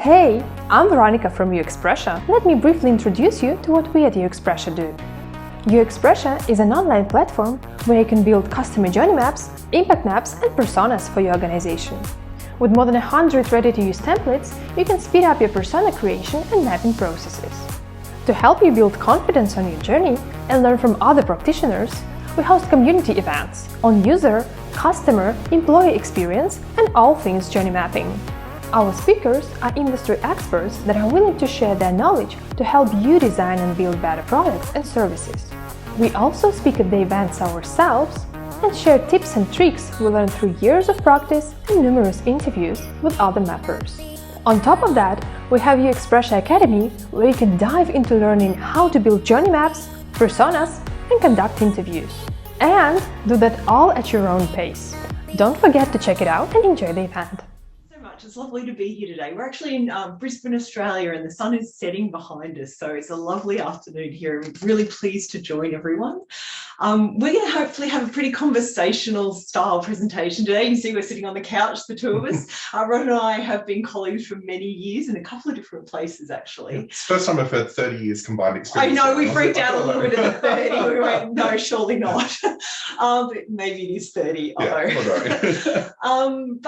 Hey, I'm Veronica from UXPressia. Let me briefly introduce you to what we at UXPressia do. UXPressia is an online platform where you can build customer journey maps, impact maps, and personas for your organization. With more than 100 ready-to-use templates, you can speed up your persona creation and mapping processes. To help you build confidence on your journey and learn from other practitioners, we host community events on user, customer, employee experience, and all things journey mapping. Our speakers are industry experts that are willing to share their knowledge to help you design and build better products and services. We also speak at the events ourselves and share tips and tricks we learned through years of practice and numerous interviews with other mappers. On top of that, we have UXPressia Academy, where you can dive into learning how to build journey maps, personas, and conduct interviews. And do that all at your own pace. Don't forget to check it out and enjoy the event. It's lovely to be here today. We're actually in Brisbane, Australia, and the sun is setting behind us, so it's a lovely afternoon here. I'm really pleased to join everyone. We're going to hopefully have a pretty conversational style presentation today. You can see we're sitting on the couch, the two of us. Ron and I have been colleagues for many years in a couple of different places, actually. It's the first time I've heard 30 years combined experience. I know, we freaked out a little bit at the 30. We went, no, surely not. But maybe it is 30, but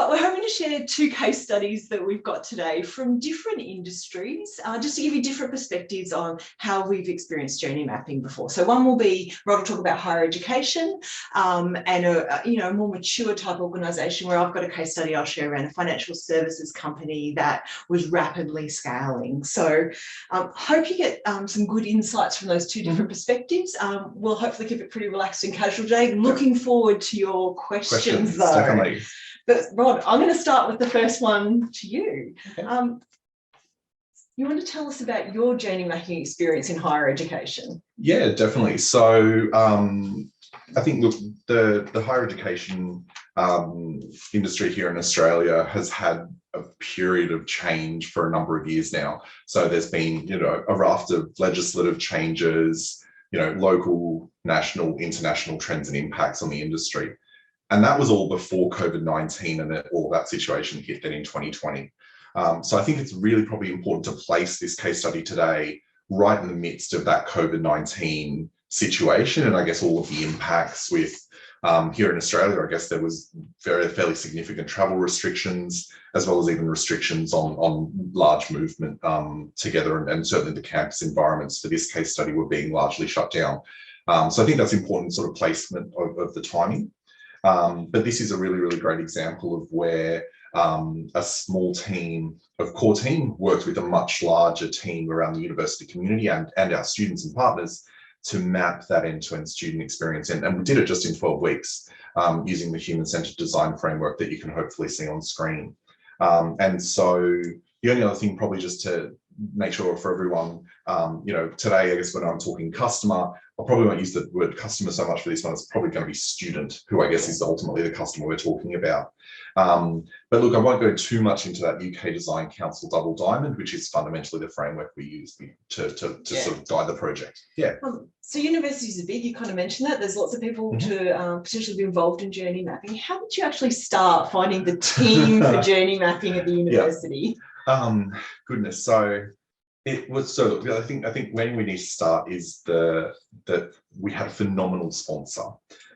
we're hoping to share two case studies that we've got today from different industries, just to give you different perspectives on how we've experienced journey mapping before. So one will be, Rod will talk about higher education and a more mature type organisation, where I've got a case study I'll share around a financial services company that was rapidly scaling. So hope you get some good insights from those two different perspectives. We'll hopefully keep it pretty relaxed and casual today. Looking forward to your questions though. Definitely. But Rod, I'm going to start with the first one to you. Okay. You want to tell us about your journey mapping experience in higher education? Yeah, definitely. So I think, look, the higher education industry here in Australia has had a period of change for a number of years now. So there's been, a raft of legislative changes, local, national, international trends and impacts on the industry. And that was all before COVID-19 and all that situation hit then in 2020. So I think it's really probably important to place this case study today right in the midst of that COVID-19 situation, and I guess all of the impacts with here in Australia. I guess there was fairly significant travel restrictions, as well as even restrictions on large movement together, and certainly the campus environments for this case study were being largely shut down. So I think that's important sort of placement of the timing. But this is a really, really great example of where a small team of core team worked with a much larger team around the university community and our students and partners to map that end-to-end student experience. And we did it just in 12 weeks using the human-centered design framework that you can hopefully see on screen. And so the only other thing, probably just to make sure for everyone, today, I guess when I'm talking customer, I probably won't use the word customer so much for this one. It's probably going to be student, who I guess is ultimately the customer we're talking about. But look, I won't go too much into that UK Design Council Double Diamond, which is fundamentally the framework we use to sort of guide the project. Yeah. So universities are big, you kind of mentioned that. There's lots of people to potentially be involved in journey mapping. How did you actually start finding the team for journey mapping at the university? Goodness. So it was I think when we need to start is that we had a phenomenal sponsor.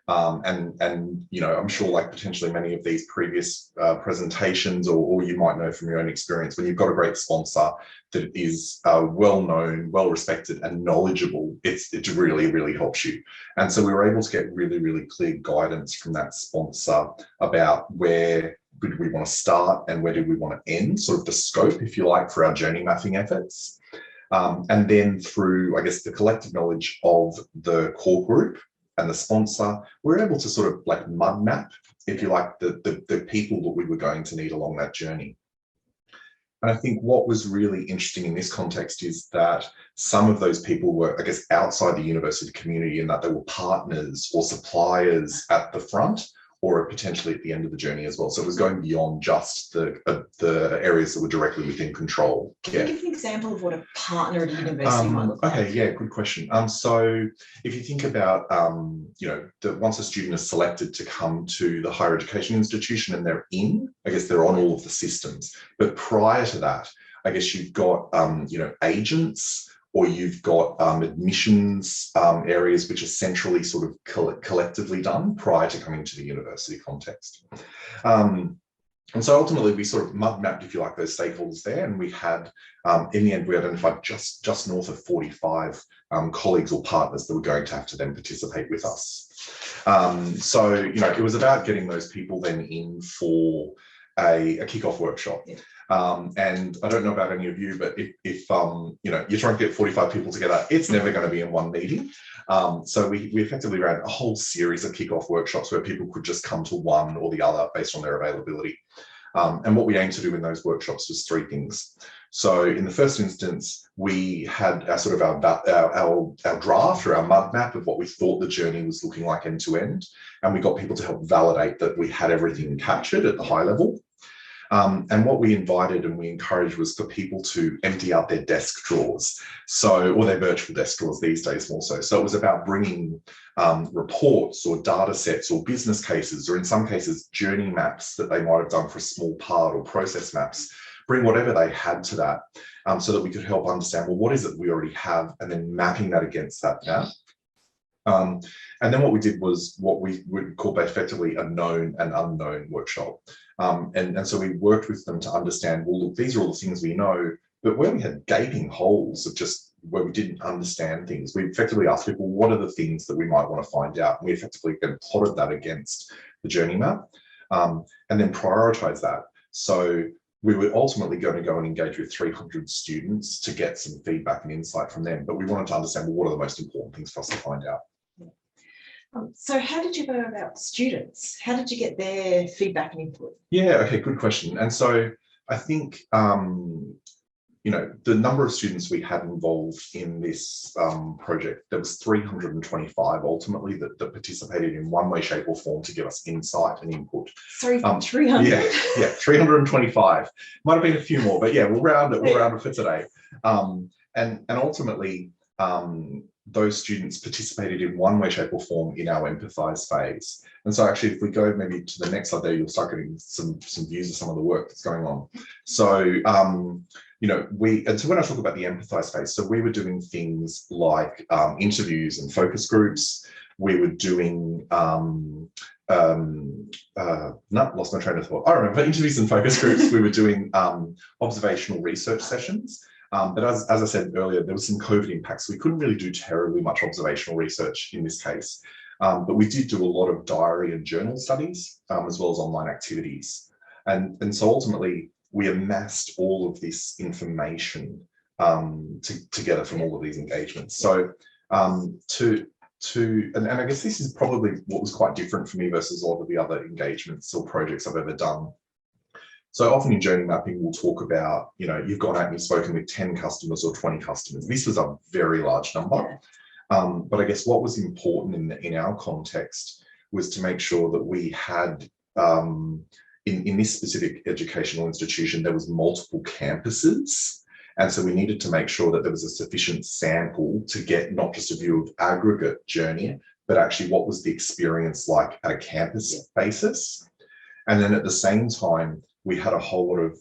And I'm sure, like potentially many of these previous presentations, or you might know from your own experience, when you've got a great sponsor that is well known, well respected, and knowledgeable, it really, really helps you. And so we were able to get really, really clear guidance from that sponsor about where did we want to start and where did we want to end, sort of the scope, if you like, for our journey mapping efforts. And then through, I guess, the collective knowledge of the core group and the sponsor, we're able to sort of like mud map, if you like, the people that we were going to need along that journey. And I think what was really interesting in this context is that some of those people were, I guess, outside the university community, in that they were partners or suppliers at the front, or potentially at the end of the journey as well. So it was going beyond just the areas that were directly within control. Can you give an example of what a partner at a university might look like? Okay, yeah, good question. So if you think about, once a student is selected to come to the higher education institution and they're in, I guess they're on all of the systems. But prior to that, I guess you've got, agents, or you've got admissions areas which are centrally sort of collectively done prior to coming to the university context. And so ultimately we sort of mud mapped, if you like, those stakeholders there, and we had, in the end, we identified just north of 45 colleagues or partners that were going to have to then participate with us. So, it was about getting those people then in for a kickoff workshop. Yeah. And I don't know about any of you, but if you're trying to get 45 people together, it's never going to be in one meeting. So we effectively ran a whole series of kickoff workshops where people could just come to one or the other based on their availability. And what we aimed to do in those workshops was three things. So in the first instance, we had our draft or our mud map of what we thought the journey was looking like end to end. And we got people to help validate that we had everything captured at the high level. And what we invited and we encouraged was for people to empty out their desk drawers, or their virtual desk drawers these days more so. So it was about bringing reports or data sets or business cases, or in some cases, journey maps that they might have done for a small part, or process maps, bring whatever they had to that, so that we could help understand, well, what is it we already have, and then mapping that against that map. And then what we did was what we would call effectively a known and unknown workshop. And so we worked with them to understand, well, look, these are all the things we know, but where we had gaping holes of just where we didn't understand things, we effectively asked people, what are the things that we might want to find out? And we effectively then plotted that against the journey map, and then prioritize that. So we were ultimately going to go and engage with 300 students to get some feedback and insight from them. But we wanted to understand, well, what are the most important things for us to find out? So how did you go about students? How did you get their feedback and input? Yeah, okay, good question. And so I think, the number of students we had involved in this project, there was 325 ultimately that participated in one way, shape or form to give us insight and input. Sorry, 300? Yeah, 325. Might have been a few more, but yeah, we'll round it for today. And ultimately, those students participated in one way, shape or form in our empathise phase. And so actually, if we go maybe to the next slide there, you'll start getting some views of some of the work that's going on. So, and so when I talk about the empathise phase, so we were doing things like interviews and focus groups. We were doing, lost my train of thought. I remember interviews and focus groups. We were doing observational research sessions. But as I said earlier, there was some COVID impacts. So we couldn't really do terribly much observational research in this case. But we did do a lot of diary and journal studies, as well as online activities. And so ultimately, we amassed all of this information together from all of these engagements. So and I guess this is probably what was quite different for me versus a lot of the other engagements or projects I've ever done. So often in journey mapping, we'll talk about, you've gone out and you've spoken with 10 customers or 20 customers. This was a very large number. But I guess what was important in our context was to make sure that we had, in this specific educational institution, there was multiple campuses. And so we needed to make sure that there was a sufficient sample to get not just a view of aggregate journey, but actually what was the experience like at a campus basis. And then at the same time, we had a whole lot of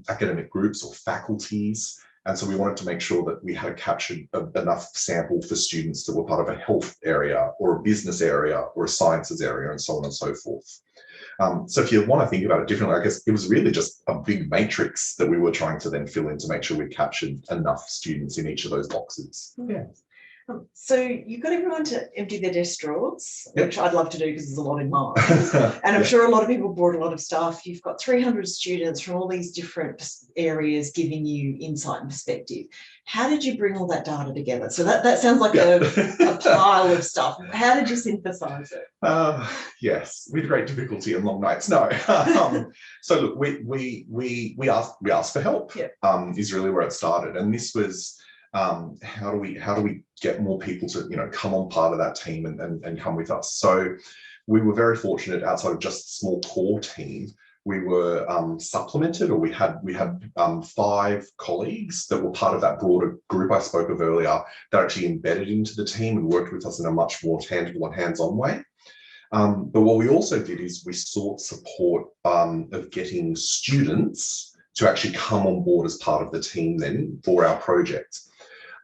academic groups or faculties. And so we wanted to make sure that we had captured enough sample for students that were part of a health area or a business area or a sciences area and so on and so forth. So if you want to think about it differently, I guess it was really just a big matrix that we were trying to then fill in to make sure we captured enough students in each of those boxes. Yeah. So you got everyone to empty their desk drawers, which I'd love to do because there's a lot in mine. And I'm sure a lot of people brought a lot of stuff. You've got 300 students from all these different areas giving you insight and perspective. How did you bring all that data together? So that sounds like a pile of stuff. How did you synthesize it? Yes, with great difficulty and long nights. No. So look, we asked for help. Is really where it started, and this was. How do we get more people to come on part of that team and come with us? So we were very fortunate. Outside of just a small core team, we were supplemented, or we had 5 colleagues that were part of that broader group I spoke of earlier that actually embedded into the team and worked with us in a much more tangible and hands-on way. But what we also did is we sought support of getting students to actually come on board as part of the team then for our project.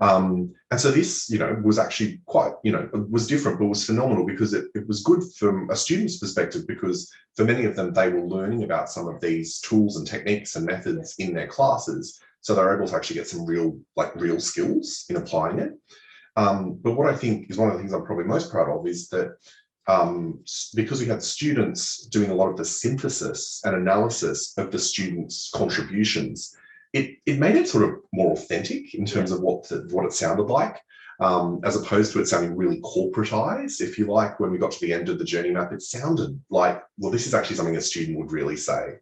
And so this, was actually quite, it was different, but was phenomenal because it was good from a student's perspective, because for many of them, they were learning about some of these tools and techniques and methods in their classes. So they're able to actually get some real skills in applying it. But what I think is one of the things I'm probably most proud of is that because we had students doing a lot of the synthesis and analysis of the students' contributions, it made it sort of more authentic in terms of what it sounded like, as opposed to it sounding really corporatized, if you like. When we got to the end of the journey map, it sounded like, well, this is actually something a student would really say.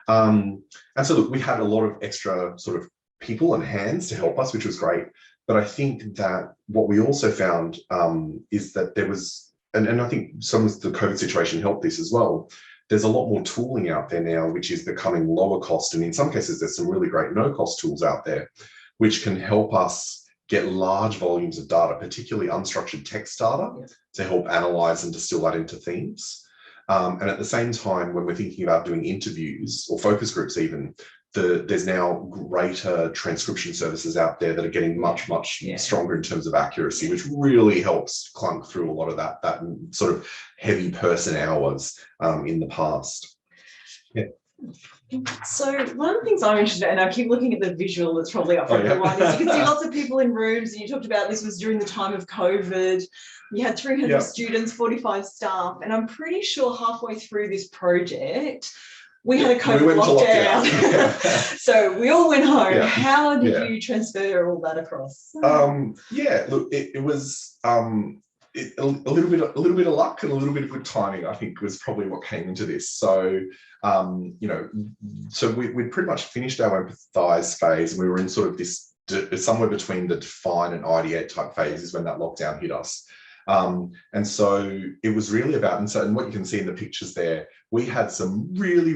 And so look, we had a lot of extra sort of people and hands to help us, which was great. But I think that what we also found is that there was, and I think some of the COVID situation helped this as well, there's a lot more tooling out there now, which is becoming lower cost. And in some cases, there's some really great no-cost tools out there, which can help us get large volumes of data, particularly unstructured text data, to help analyze and distill that into themes. And at the same time, when we're thinking about doing interviews or focus groups even, there's now greater transcription services out there that are getting much stronger in terms of accuracy, which really helps clunk through a lot of that sort of heavy person hours in the past. Yeah. So one of the things I'm interested in, and I keep looking at the visual that's probably up for everyone, is you can see lots of people in rooms, and you talked about this was during the time of COVID. You had 300 students, 45 staff, and I'm pretty sure halfway through this project, we had a COVID lockdown. So we all went home. Yeah. How did you transfer all that across? Look, it was a little bit of luck and a little bit of good timing, I think, was probably what came into this. So, so we'd pretty much finished our empathise phase, and we were in sort of this somewhere between the define and ideate type phases when that lockdown hit us. And so it was really about, and what you can see in the pictures there, we had some really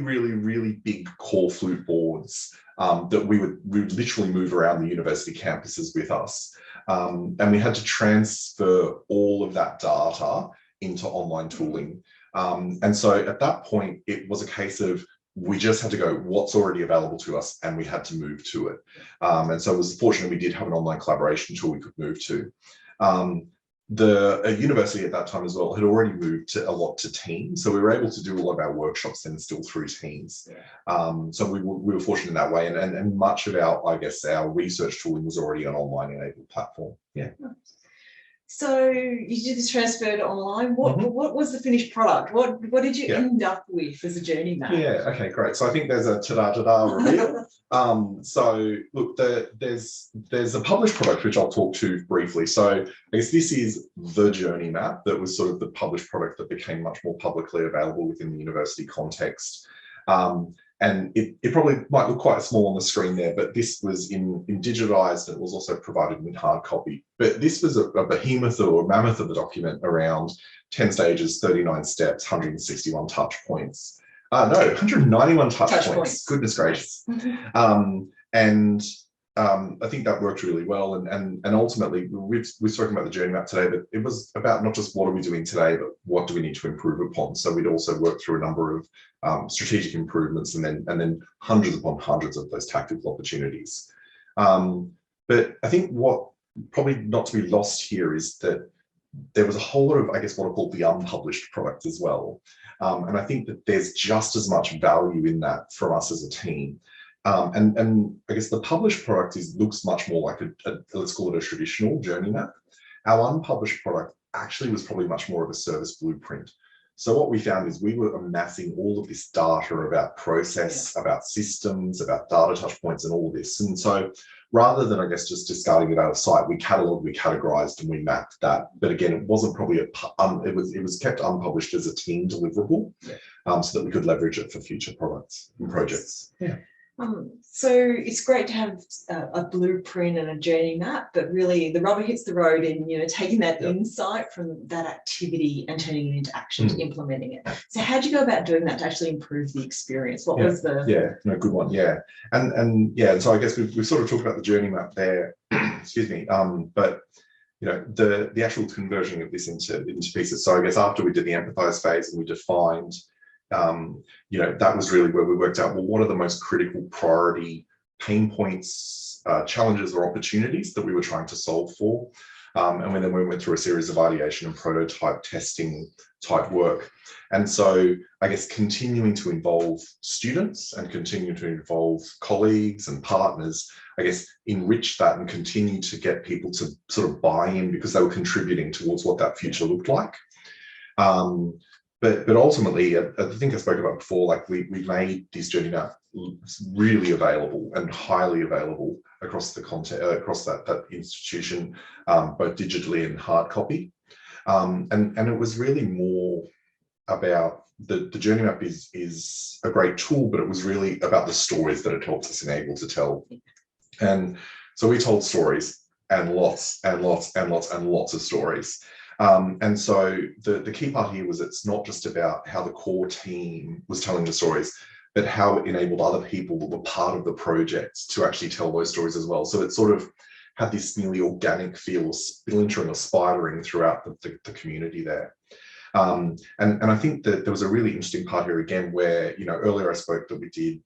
big core flute boards that we would literally move around the university campuses with us. And we had to transfer all of that data into online tooling. And so at that point, it was a case of, we just had to go, what's already available to us, and we had to move to it. And so it was fortunate we did have an online collaboration tool we could move to. The university at that time as well had already moved a lot to Teams, so we were able to do a lot of our workshops then still through Teams. So we were fortunate in that way, and much of our research tooling was already an online enabled platform. Yeah. So you did this transfer to online. What was the finished product? What did you end up with as a journey map? Yeah. Okay. Great. So I think there's a ta-da reveal. So look, there's a published product which I'll talk to briefly. So I guess this is the journey map that was sort of the published product that became much more publicly available within the university context. And it probably might look quite small on the screen there, but this was in digitized, and it was also provided in hard copy. But this was a behemoth or a mammoth of a document, around 10 stages, 39 steps, 161 touch points. No, 191 touch points. Goodness gracious. And I think that worked really well. And ultimately, we've spoken about the journey map today, but it was about not just what are we doing today, but what do we need to improve upon. So we'd also worked through a number of strategic improvements, and then hundreds upon hundreds of those tactical opportunities. But I think what probably not to be lost here is that there was a whole lot of, I guess, what I call the unpublished product as well. And I think that there's just as much value in that from us as a team. And I guess the published product looks much more like let's call it a traditional journey map. Our unpublished product actually was probably much more of a service blueprint. So what we found is we were amassing all of this data about process, about systems, about data touch points, and all of this. And so rather than, I guess, just discarding it out of sight, we catalogued, we categorized, and we mapped that. But again, it wasn't probably it was kept unpublished as a team deliverable, so that we could leverage it for future products and projects. Yeah. So it's great to have a blueprint and a journey map, but really the rubber hits the road in, taking that insight from that activity and turning it into action, to implementing it. So how do you go about doing that to actually improve the experience? What was the... Good one. And so I guess we've sort of talked about the journey map there, excuse me, but the actual conversion of this into pieces. So I guess after we did the empathize phase and we defined, that was really where we worked out, well, what are the most critical priority pain points, challenges or opportunities that we were trying to solve for. And then we went through a series of ideation and prototype testing type work. And so I guess continuing to involve students and continue to involve colleagues and partners, I guess, enrich that and continue to get people to sort of buy in because they were contributing towards what that future looked like. But ultimately, I think I spoke about before, like we made this journey map really available and highly available across the content, across that institution, both digitally and hard copy. And it was really more about the journey map is a great tool, but it was really about the stories that it helps us enable to tell. And so we told stories and lots and lots and lots and lots of stories. And so the key part here was it's not just about how the core team was telling the stories, but how it enabled other people that were part of the project to actually tell those stories as well. So it sort of had this nearly organic feel of splintering or spidering throughout the community there. And I think that there was a really interesting part here again, where, earlier I spoke that we did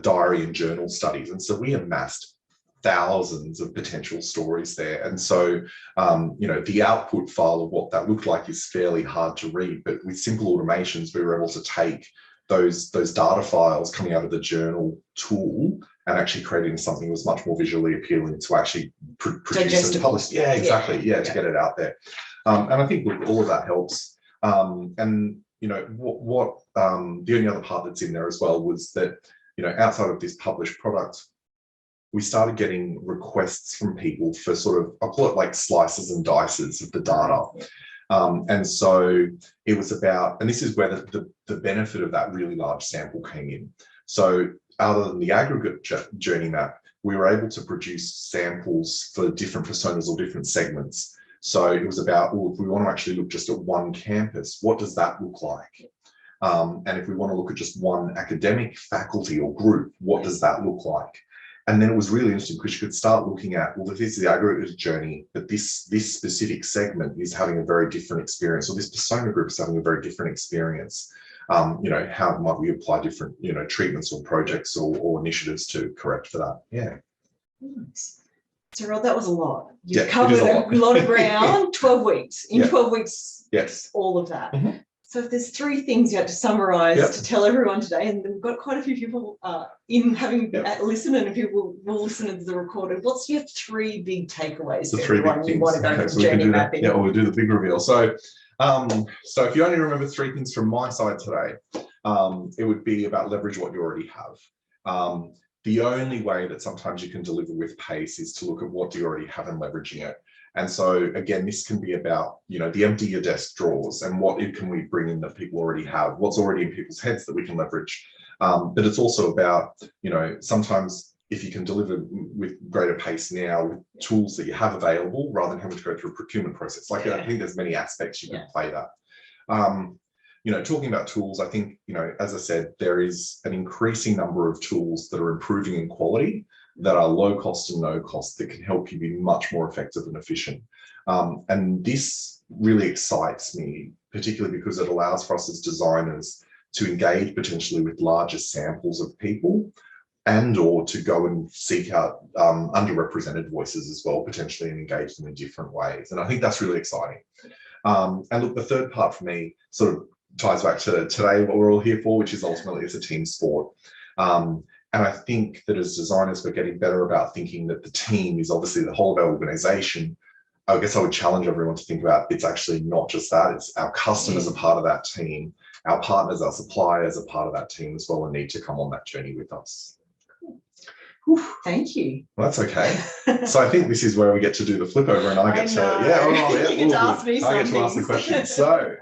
diary and journal studies. And so we amassed thousands of potential stories there. And so, the output file of what that looked like is fairly hard to read, but with simple automations, we were able to take those data files coming out of the journal tool and actually creating something that was much more visually appealing to actually produce and publish. Yeah, exactly. Yeah, to get it out there. And I think all of that helps. And what the only other part that's in there as well was that, outside of this published product, we started getting requests from people for sort of, I'll call it like slices and dices of the data. And so it was about, and this is where the benefit of that really large sample came in. So other than the aggregate journey map, we were able to produce samples for different personas or different segments. So it was about, well, if we want to actually look just at one campus, what does that look like? And if we want to look at just one academic faculty or group, what does that look like? And then it was really interesting because you could start looking at, well, if this is the aggregate journey, but this specific segment is having a very different experience, or this persona group is having a very different experience. How might we apply different, treatments or projects or initiatives to correct for that? Yeah. Nice. So Rod, that was a lot. You've Yeah, covered a lot of ground, 12 weeks. In 12 weeks, yes, all of that. Mm-hmm. So if there's three things you had to summarise to tell everyone today, and we've got quite a few people listened, and people will listen to the recording. What's your three big takeaways for everyone you want to go from journey mapping? We'll do the big reveal. So, if you only remember three things from my side today, it would be about leverage what you already have. The only way that sometimes you can deliver with pace is to look at what do you already have and leveraging it. And so again, this can be about, the empty your desk drawers and what can we bring in that people already have, what's already in people's heads that we can leverage. But it's also about, sometimes if you can deliver with greater pace now with tools that you have available rather than having to go through a procurement process. I think there's many aspects you can play that. Talking about tools, I think, as I said, there is an increasing number of tools that are improving in quality, that are low cost and no cost, that can help you be much more effective and efficient. And this really excites me, particularly because it allows for us as designers to engage potentially with larger samples of people or to go and seek out underrepresented voices as well, potentially, and engage them in different ways. And I think that's really exciting. And look, the third part for me sort of ties back to today, what we're all here for, which is ultimately it's a team sport. And I think that as designers, we're getting better about thinking that the team is obviously the whole of our organization. I guess I would challenge everyone to think about it's actually not just that, it's our customers are part of that team, our partners, our suppliers are part of that team as well and need to come on that journey with us. Thank you. Well, that's okay. So I think this is where we get to do the flip over and I get to ask me something. I get to ask the questions. So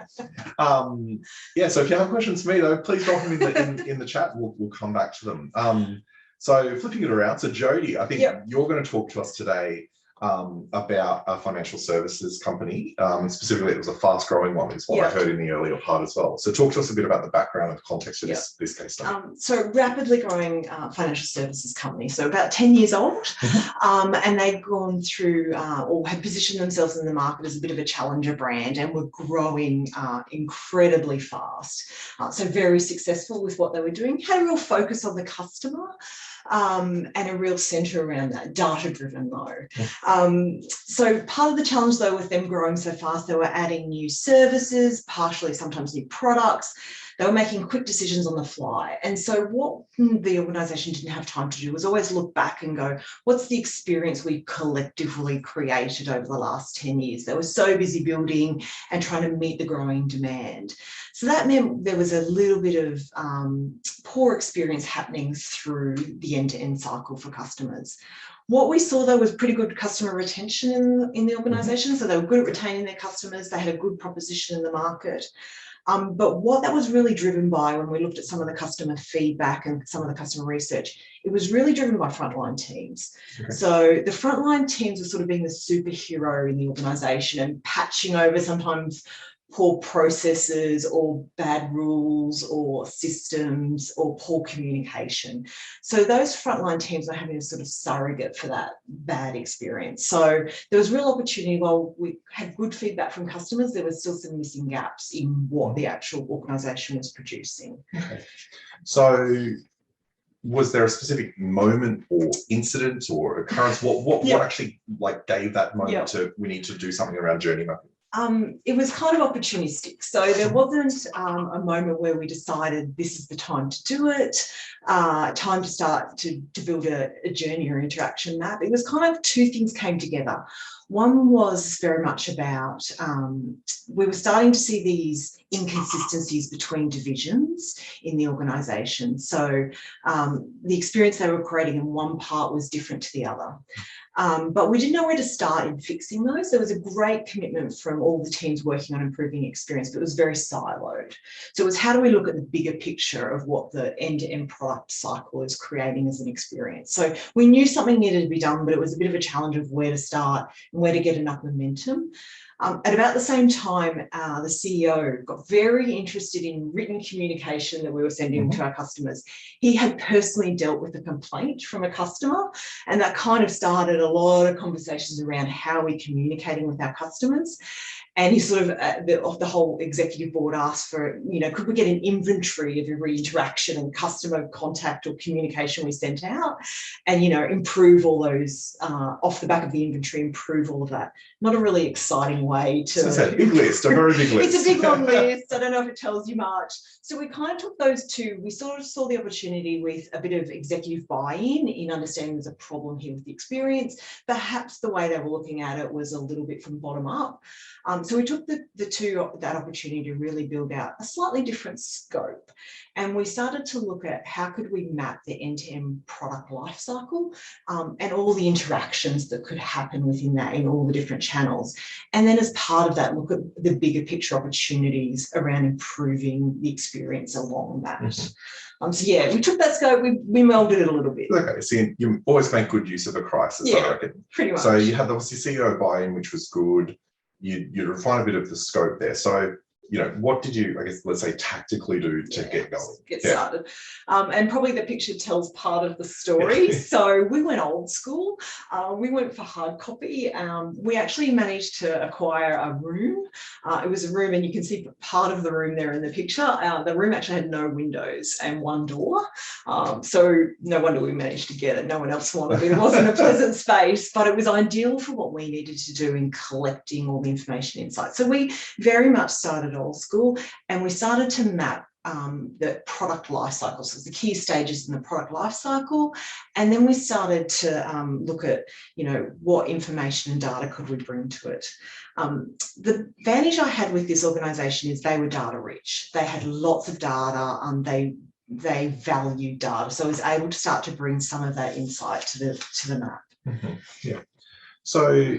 so if you have questions for me though, please drop them in the chat. We'll come back to them. So flipping it around. So Jodie, I think you're going to talk to us today about a financial services company. Specifically, it was a fast-growing one, is what I heard in the earlier part as well. So talk to us a bit about the background and the context of this case study. So rapidly growing financial services company, so about 10 years old, and they'd gone through or had positioned themselves in the market as a bit of a challenger brand and were growing incredibly fast. So very successful with what they were doing, had a real focus on the customer. And a real centre around that, data-driven though. So part of the challenge though with them growing so fast, they were adding new services, partially sometimes new products. They were making quick decisions on the fly. And so what the organisation didn't have time to do was always look back and go, what's the experience we collectively created over the last 10 years? They were so busy building and trying to meet the growing demand. So that meant there was a little bit of poor experience happening through the end-to-end cycle for customers. What we saw though was pretty good customer retention in the organisation. So they were good at retaining their customers. They had a good proposition in the market. But what that was really driven by, when we looked at some of the customer feedback and some of the customer research, it was really driven by frontline teams. Okay. So the frontline teams were sort of being the superhero in the organisation and patching over sometimes poor processes or bad rules or systems or poor communication. So those frontline teams were having a sort of surrogate for that bad experience. So there was real opportunity. While we had good feedback from customers, there was still some missing gaps in what the actual organisation was producing. Okay. So was there a specific moment or incident or occurrence? What actually gave that moment to, we need to do something around journey mapping? It was kind of opportunistic. So there wasn't a moment where we decided this is the time to do it, time to start to build a journey or interaction map. It was kind of two things came together. One was very much about, we were starting to see these inconsistencies between divisions in the organisation. So the experience they were creating in one part was different to the other. But we didn't know where to start in fixing those. There was a great commitment from all the teams working on improving experience, but it was very siloed. So it was, how do we look at the bigger picture of what the end-to-end product cycle is creating as an experience? So we knew something needed to be done, but it was a bit of a challenge of where to start and where to get enough momentum. At about the same time, the CEO got very interested in written communication that we were sending to our customers. He had personally dealt with a complaint from a customer, and that kind of started a lot of conversations around how we're communicating with our customers. And he sort of, the whole executive board asked for, could we get an inventory of every interaction and customer contact or communication we sent out, and, improve all those, off the back of the inventory, improve all of that. Not a really exciting way to... So it's a big list, a very big list. It's a big long list. I don't know if it tells you much. So we kind of took those two. We sort of saw the opportunity with a bit of executive buy-in in understanding there's a problem here with the experience. Perhaps the way they were looking at it was a little bit from bottom up. So we took that opportunity to really build out a slightly different scope. And we started to look at how could we map the end-to-end product lifecycle and all the interactions that could happen within that in all the different channels. And then as part of that, look at the bigger picture opportunities around improving the experience along that. So yeah, we took that scope, we melded it a little bit. Okay, so you always make good use of a crisis, I reckon. Pretty much. So you had obviously CEO buy-in, which was good. You refine a bit of the scope there. So, what did you, I guess, let's say, tactically do to get going? Get started. And probably the picture tells part of the story. So we went old school. We went for hard copy. We actually managed to acquire a room. It was a room, and you can see part of the room there in the picture. The room actually had no windows and one door. So no wonder we managed to get it. No one else wanted it. It wasn't a pleasant space, but it was ideal for what we needed to do in collecting all the information insights. So we very much started old school, and we started to map the product life cycle, so the key stages in the product life cycle. And then we started to look at, what information and data could we bring to it. The advantage I had with this organisation is they were data rich. They had lots of data. They valued data, so I was able to start to bring some of that insight to the map. Yeah. So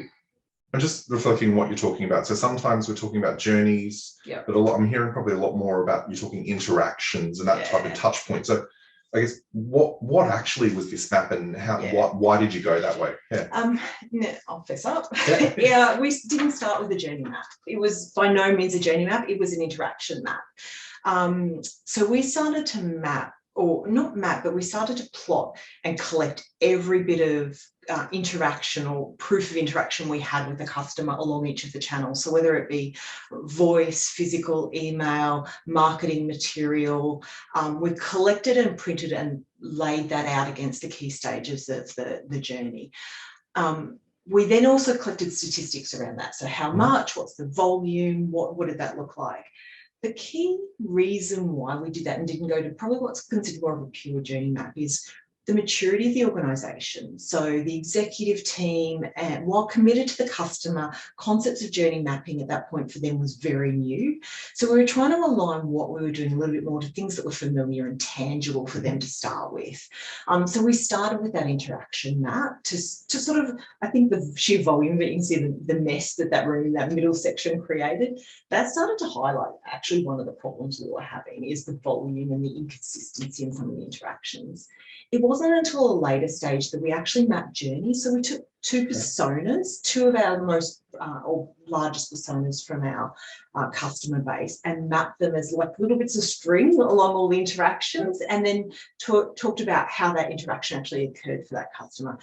I'm just reflecting on what you're talking about. So sometimes we're talking about journeys, but I'm hearing probably a lot more about, you're talking interactions and that type of touch point. So I guess what actually was this map, and how why did you go that way? No, I'll fess up. Yeah, we didn't start with a journey map. It was by no means a journey map. It was an interaction map. So we started to map, or not map, but we started to plot and collect every bit of interaction or proof of interaction we had with the customer along each of the channels. So whether it be voice, physical, email, marketing material, we collected and printed and laid that out against the key stages of the journey. We then also collected statistics around that. So how much, what's the volume, what did that look like? The key reason why we did that and didn't go to probably what's considered more of a pure journey map is the maturity of the organisation. So the executive team, and while committed to the customer, concepts of journey mapping at that point for them was very new. So we were trying to align what we were doing a little bit more to things that were familiar and tangible for them to start with. So we started with that interaction map to sort of, I think the sheer volume, but you can see the mess that room in that middle section created, that started to highlight actually one of the problems we were having is the volume and the inconsistency in some of the interactions. It wasn't until a later stage that we actually mapped journeys. So we took two personas, two of our most or largest personas from our customer base, and mapped them as like little bits of string along all the interactions, and then talked about how that interaction actually occurred for that customer.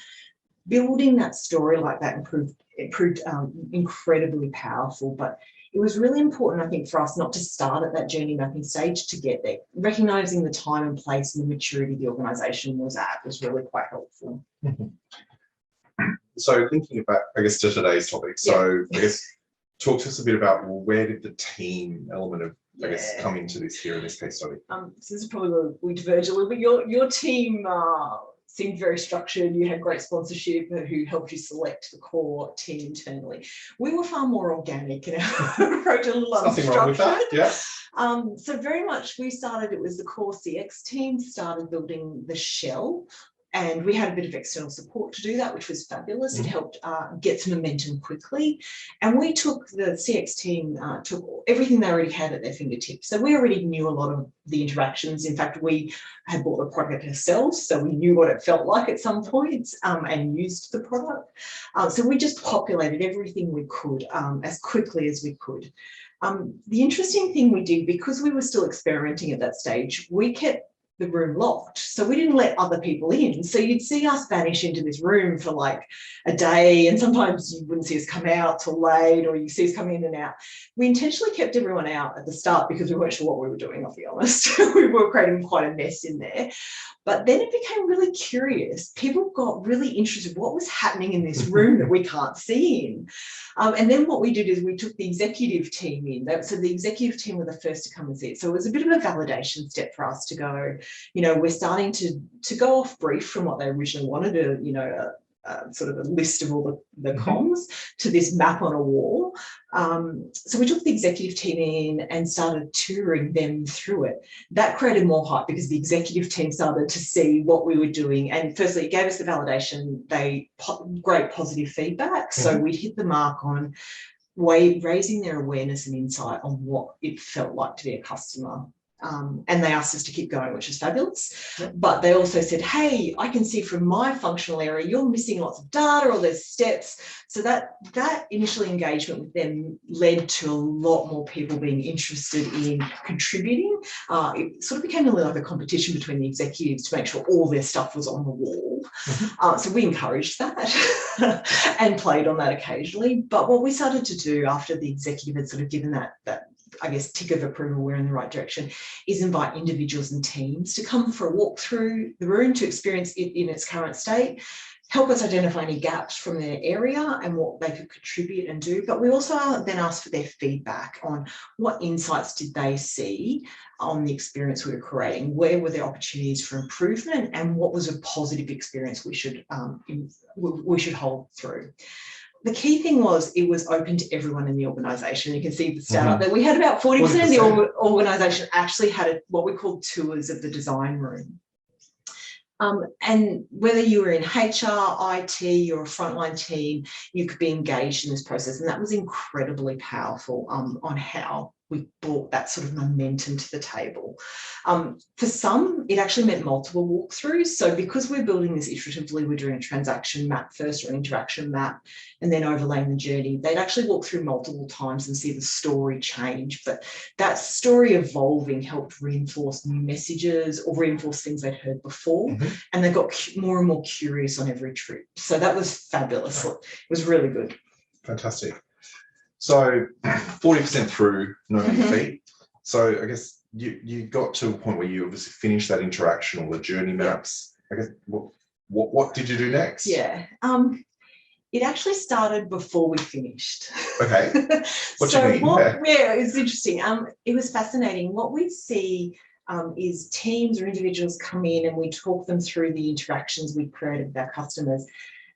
Building that story like that proved incredibly powerful, but it was really important, I think, for us not to start at that journey mapping stage to get there. Recognising the time and place and the maturity the organisation was at was really quite helpful. So thinking about, I guess, to today's topic, so I guess talk to us a bit about, well, where did the team element of, I guess, come into this here in this case study? So this is probably where we diverge a little bit. Your team seemed very structured. You had great sponsorship who helped you select the core team internally. We were far more organic in our approach, a little unstructured. Nothing wrong with that, yeah. So very much we started, it was the core CX team started building the shell, and we had a bit of external support to do that, which was fabulous. It helped get some momentum quickly. And we took, the CX team took everything they already had at their fingertips. So we already knew a lot of the interactions. In fact, we had bought the product ourselves, so we knew what it felt like at some points and used the product. So we just populated everything we could as quickly as we could. The interesting thing we did, because we were still experimenting at that stage, we kept the room locked. So we didn't let other people in. So you'd see us vanish into this room for like a day, and sometimes you wouldn't see us come out till late, or you see us come in and out. We intentionally kept everyone out at the start because we weren't sure what we were doing, I'll be honest. We were creating quite a mess in there. But then it became really curious. People got really interested in what was happening in this room that we can't see in. And then what we did is we took the executive team in. So the executive team were the first to come and see it. So it was a bit of a validation step for us to go, you know, we're starting to go off brief from what they originally wanted, sort of a list of all the comms to this map on a wall. So we took the executive team in and started touring them through it. That created more hype because the executive team started to see what we were doing. And firstly, it gave us the validation, great positive feedback. So we hit the mark on raising their awareness and insight on what it felt like to be a customer. And they asked us to keep going, which is fabulous. But they also said, hey, I can see from my functional area, you're missing lots of data or there's steps. So that initial engagement with them led to a lot more people being interested in contributing. It sort of became a little like a competition between the executives to make sure all their stuff was on the wall. So we encouraged that and played on that occasionally. But what we started to do after the executive had sort of given that I guess, tick of approval, we're in the right direction, is invite individuals and teams to come for a walk through the room to experience it in its current state, help us identify any gaps from their area and what they could contribute and do. But we also then asked for their feedback on what insights did they see on the experience we were creating, where were there opportunities for improvement, and what was a positive experience we should hold through. The key thing was it was open to everyone in the organisation. You can see the stat up there. We had about 40% of the organisation actually had what we called tours of the design room. And whether you were in HR, IT, or a frontline team, you could be engaged in this process. And that was incredibly powerful on how we brought that sort of momentum to the table. For some, it actually meant multiple walkthroughs. So because we're building this iteratively, we're doing a transaction map first or interaction map, and then overlaying the journey. They'd actually walk through multiple times and see the story change. But that story evolving helped reinforce new messages or reinforce things they'd heard before. And they got more and more curious on every trip. So that was fabulous. It was really good. Fantastic. So 40% through, no feet. So I guess you got to a point where you obviously finished that interaction or the journey maps. I guess what did you do next? Yeah. It actually started before we finished. Okay. What do you mean? Yeah, it's interesting. It was fascinating. What we see is teams or individuals come in and we talk them through the interactions we created with our customers,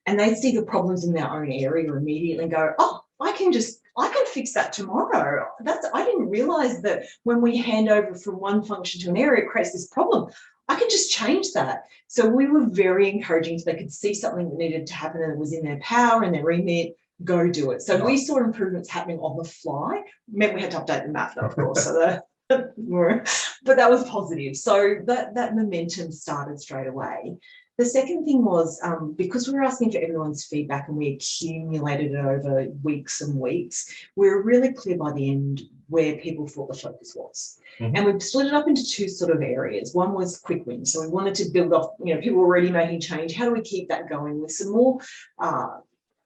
and they see the problems in their own area immediately and go, oh, I can fix that tomorrow. I didn't realize that when we hand over from one function to an area, it creates this problem. I can just change that. So we were very encouraging, so they could see something that needed to happen and it was in their power and their remit, go do it. So we saw improvements happening on the fly. Meant we had to update the map though, of course. So but that was positive. So that momentum started straight away. The second thing was, because we were asking for everyone's feedback and we accumulated it over weeks and weeks, we were really clear by the end where people thought the focus was. And we've split it up into two sort of areas. One was quick wins. So we wanted to build off, people already making change. How do we keep that going with some more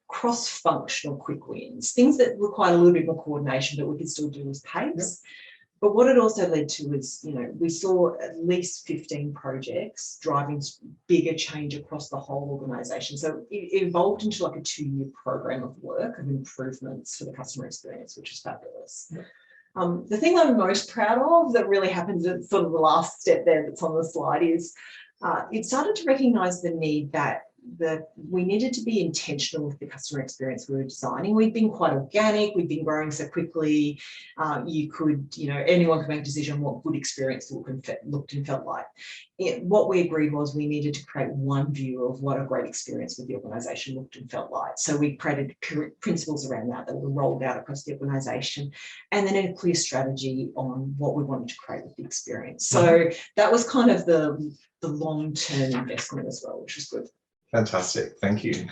cross-functional quick wins, things that require a little bit more coordination, but we could still do with pace. But what it also led to was, we saw at least 15 projects driving bigger change across the whole organisation. So it evolved into like a 2-year program of work of improvements for the customer experience, which is fabulous. The thing I'm most proud of that really happened at sort of the last step there that's on the slide is it started to recognise the need that we needed to be intentional with the customer experience we were designing. We'd been quite organic, we'd been growing so quickly, anyone could make a decision on what good experience looked and felt like. What we agreed was we needed to create one view of what a great experience with the organisation looked and felt like. So we created principles around that were rolled out across the organisation, and then a clear strategy on what we wanted to create with the experience. So that was kind of the long-term investment as well, which was good. Fantastic, thank you.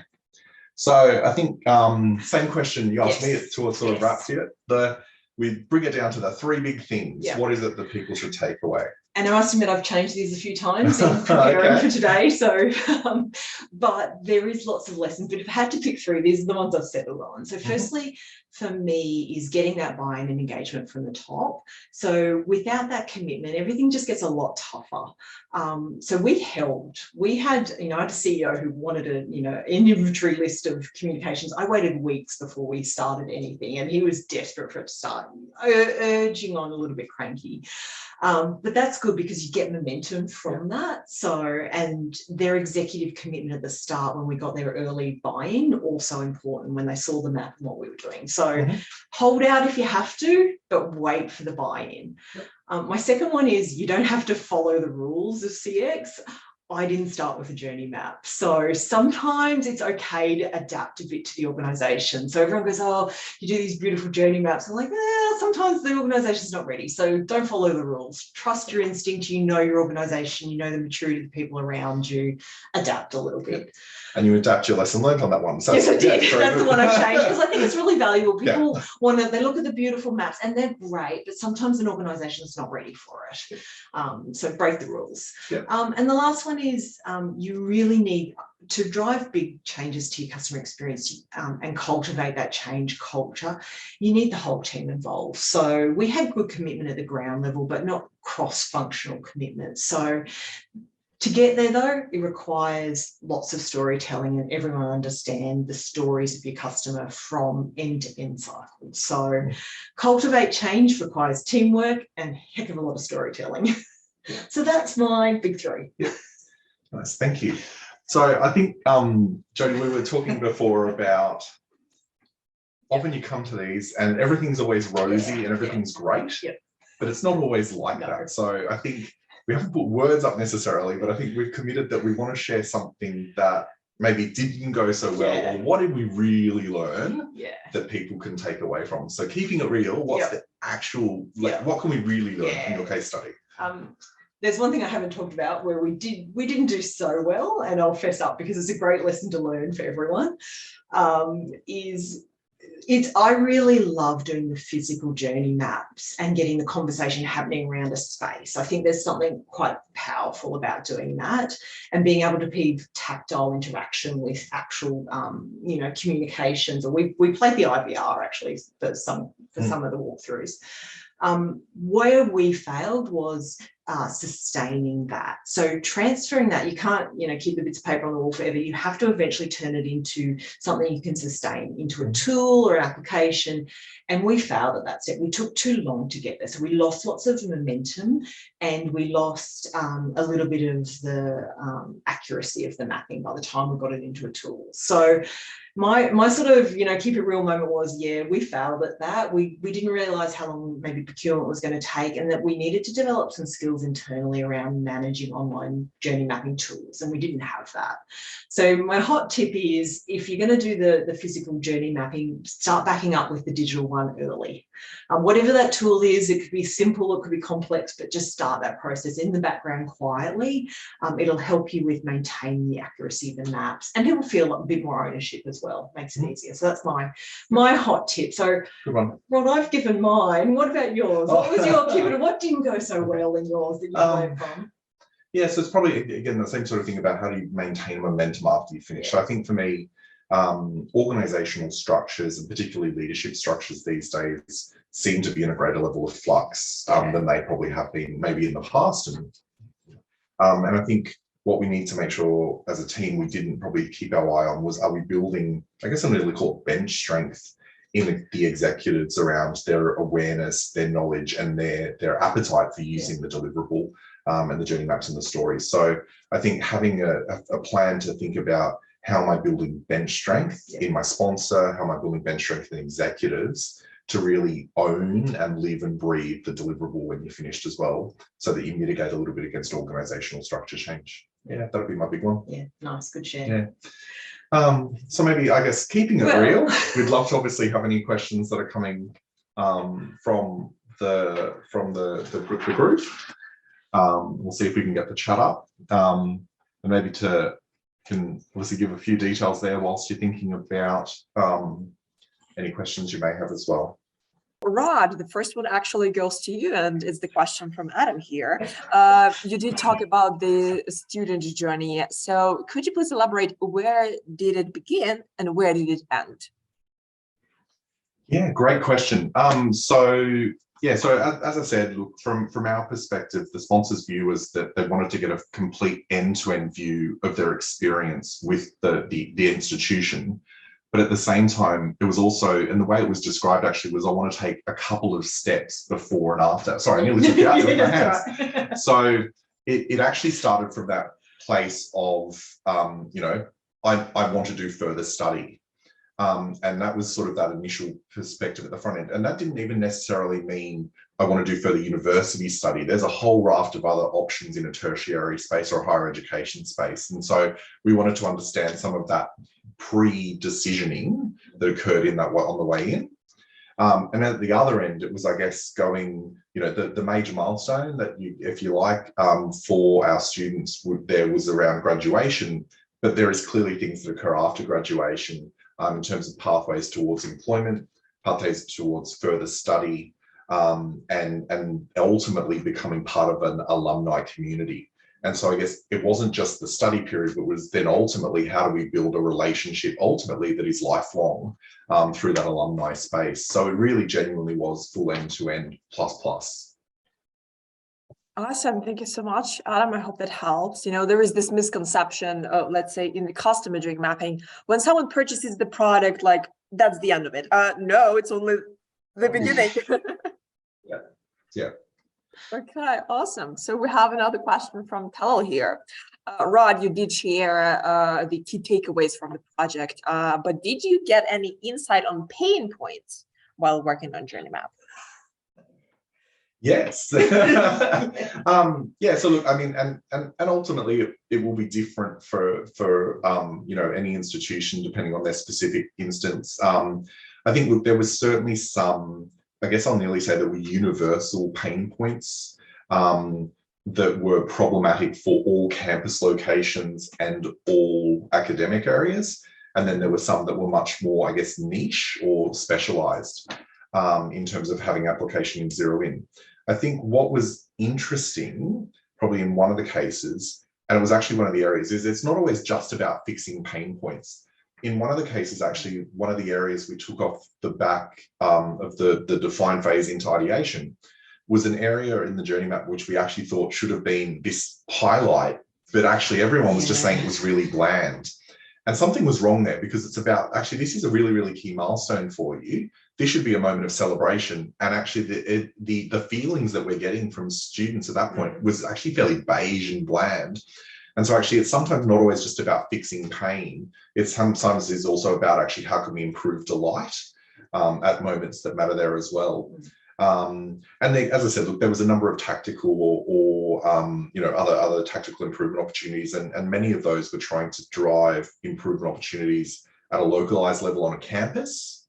So I think same question you asked me to sort of wrap here. We bring it down to the 3 big things. What is it that people should take away? And I must admit, I've changed these a few times in preparing for today. So, but there is lots of lessons. But if I had to pick 3, these are the ones I've settled on. So firstly, for me, is getting that buy-in and engagement from the top. So without that commitment, everything just gets a lot tougher. So we had, I had a CEO who wanted an inventory list of communications. I waited weeks before we started anything, and he was desperate for it to start, urging on, a little bit cranky. But that's good because you get momentum from that. So, and their executive commitment at the start when we got their early buy-in, also important when they saw the map and what we were doing. So hold out if you have to, but wait for the buy-in. My second one is you don't have to follow the rules of CX. I didn't start with a journey map. So sometimes it's okay to adapt a bit to the organisation. So everyone goes, oh, you do these beautiful journey maps. I'm like, sometimes the organisation's not ready. So don't follow the rules. Trust your instinct. You know your organisation. You know the maturity of the people around you. Adapt a little bit. And you adapt your lesson learned on that one. So yes, I did. That's the one I changed because I think it's really valuable. People they look at the beautiful maps and they're great, but sometimes an organisation is not ready for it. So break the rules. And the last one is you really need to drive big changes to your customer experience and cultivate that change culture. You need the whole team involved. So we had good commitment at the ground level, but not cross-functional commitment. So to get there, though, it requires lots of storytelling and everyone understand the stories of your customer from end-to-end cycles. So cultivate change requires teamwork and a heck of a lot of storytelling. So that's my big 3. Nice, thank you. So I think, Jodie, we were talking before about often you come to these and everything's always rosy and everything's great, but it's not always like that. So I think we haven't put words up necessarily, but I think we've committed that we want to share something that maybe didn't go so well, Yeah. or what did we really learn Yeah. that people can take away from? So keeping it real, what's the actual, like, what can we really learn from your case study? There's one thing I haven't talked about where we didn't do so well, and I'll fess up because it's a great lesson to learn for everyone, I really love doing the physical journey maps and getting the conversation happening around a space. I think there's something quite powerful about doing that and being able to be tactile interaction with actual, communications. Or we played the IVR actually for some of the walkthroughs. Where we failed was sustaining that. So transferring that, you can't, keep the bits of paper on the wall forever. You have to eventually turn it into something you can sustain, into a tool or application. And we failed at that step. We took too long to get there. So we lost lots of momentum, and we lost a little bit of the accuracy of the mapping by the time we got it into a tool. So my sort of, keep it real moment was, we failed at that. We didn't realize how long maybe procurement was going to take, and that we needed to develop some skills internally around managing online journey mapping tools, and we didn't have that. So my hot tip is, if you're going to do the physical journey mapping, start backing up with the digital one early. Whatever that tool is, it could be simple, it could be complex, but just start that process in the background quietly. It'll help you with maintaining the accuracy of the maps, and people feel a bit more ownership as well. Makes it easier. So that's my hot tip. So good one. Rod, I've given mine. What about yours? What was your pivot, and what didn't go so well in yours that you learned from? Yeah, so it's probably, again, the same sort of thing about how do you maintain momentum after you finish. So I think for me, organizational structures, and particularly leadership structures these days, seem to be in a greater level of flux than they probably have been maybe in the past. And I think what we need to make sure as a team we didn't probably keep our eye on was, are we building, I guess I'm really call it bench strength in the executives around their awareness, their knowledge, and their appetite for using the deliverable and the journey maps and the stories. So I think having a plan to think about, how am I building bench strength in my sponsor? How am I building bench strength in executives to really own and live and breathe the deliverable when you're finished as well, so that you mitigate a little bit against organizational structure change. Yeah, that would be my big one. Yeah, nice, good share. Yeah. So maybe, I guess, keeping it real, we'd love to obviously have any questions that are coming from the group. We'll see if we can get the chat up, and maybe can obviously give a few details there whilst you're thinking about any questions you may have as well. Rod, the first one actually goes to you, and it's the question from Adam here. You did talk about the student journey. So could you please elaborate, where did it begin and where did it end? Yeah, great question. So as I said, look, from our perspective, the sponsor's view was that they wanted to get a complete end-to-end view of their experience with the institution. But at the same time, it was also, and the way it was described actually was, I want to take a couple of steps before and after. Sorry, I nearly took it out of my hands. Right. So it actually started from that place of, I want to do further study. And that was sort of that initial perspective at the front end. And that didn't even necessarily mean I want to do further university study. There's a whole raft of other options in a tertiary space or a higher education space. And so we wanted to understand some of that pre-decisioning that occurred in that on the way in. And at the other end, it was, I guess, going, the major milestone that if you like, for our students there was around graduation, but there is clearly things that occur after graduation in terms of pathways towards employment, pathways towards further study, and ultimately becoming part of an alumni community. And so I guess it wasn't just the study period, but was then ultimately, how do we build a relationship ultimately that is lifelong through that alumni space? So it really genuinely was full end-to-end plus. Awesome. Thank you so much, Adam. I hope that helps. There is this misconception of, let's say, in the customer journey mapping, when someone purchases the product, like, that's the end of it. No, it's only the beginning. Yeah. Okay, awesome. So we have another question from Tal here. Rod, you did share the key takeaways from the project, but did you get any insight on pain points while working on Journey Map? Yes. Yeah. So look, I mean, and ultimately it will be different for you know, any institution depending on their specific instance. I think look, there was certainly some, I guess I'll nearly say there were universal pain points that were problematic for all campus locations and all academic areas. And then there were some that were much more, I guess, niche or specialized in terms of having application in zero in. I think what was interesting, probably in one of the cases, and it was actually one of the areas, is it's not always just about fixing pain points. In one of the cases, actually, one of the areas we took off the back of the define phase into ideation was an area in the journey map which we actually thought should have been this highlight, but actually everyone was just saying it was really bland. And something was wrong there, because it's about, actually, this is a really, really key milestone for you. This should be a moment of celebration. And actually the feelings that we're getting from students at that point was actually fairly beige and bland. And so actually it's sometimes not always just about fixing pain. It's sometimes is also about actually how can we improve delight at moments that matter there as well. And they, as I said, look, there was a number of tactical or you know, other tactical improvement opportunities, and many of those were trying to drive improvement opportunities at a localized level on a campus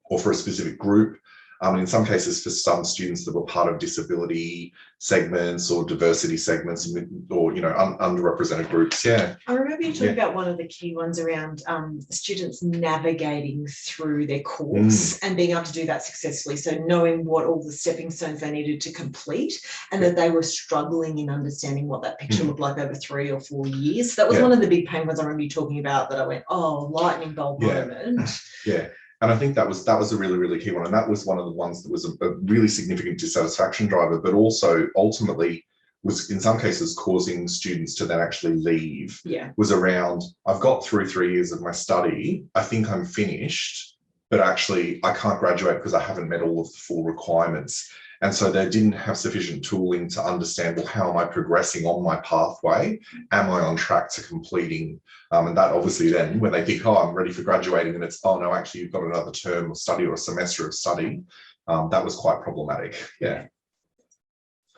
or for a specific group. In some cases, for some students that were part of disability segments or diversity segments, or you know, underrepresented groups. Yeah, I remember you talking about one of the key ones around students navigating through their course and being able to do that successfully. So knowing what all the stepping stones they needed to complete, and that they were struggling in understanding what that picture looked like over 3 or 4 years. So that was one of the big pain points I remember you talking about, that I went, oh, lightning bolt moment. Yeah. And I think that was a really, really key one. And that was one of the ones that was a really significant dissatisfaction driver, but also ultimately was in some cases causing students to then actually leave. Was around, I've got through 3 years of my study, I think I'm finished, but actually I can't graduate because I haven't met all of the full requirements. And so they didn't have sufficient tooling to understand, well, how am I progressing on my pathway? Am I on track to completing? And that obviously then, when they think, oh, I'm ready for graduating, and it's, oh no, actually you've got another term of study or a semester of study, that was quite problematic. Yeah.